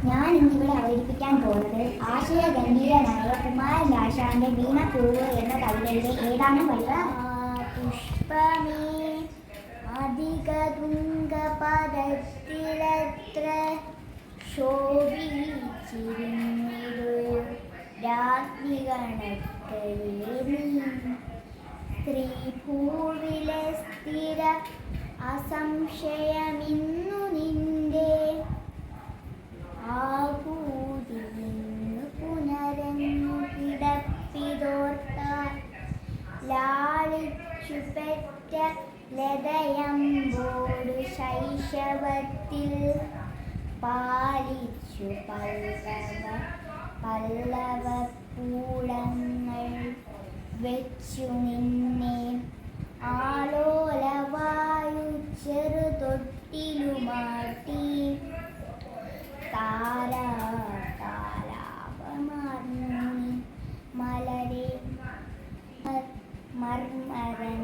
ഞാൻ ഇന്നിവിടെ അവതരിപ്പിക്കാൻ പോകുന്നത് ആശയഗംഭീരനായ കുമാരൻ ആശാന്റെ വീണപ്പൂവ് എന്ന കവിതയിലെ ഏതാനും വരികൾ. പുഷ്പമേ അധിക തുംഗപദത്തിലത്ര ശോഭിച്ചിരുന്നിരു രാജ്ഞിഗണത്തിലെ നീ സ്ത്രീഭൂവിലെ സ്ഥിര അസംശയമിന്നു നിന്റെ ആകൂതിന്നു പുനരങ്ങു കിടപ്പിതോർത്താൽ ലാളിച്ചു പെറ്റ ലതയമ്പോടു ശൈശവത്തിൽ പാലിച്ചു പല്ലവ പൂളങ്ങൾ വെച്ചു നിന്നെ ആലോലവായു ചെറുതൊട്ടിലുമാട്ടി താരാതാലാപമാർന്നി മലരെ മർമരൻ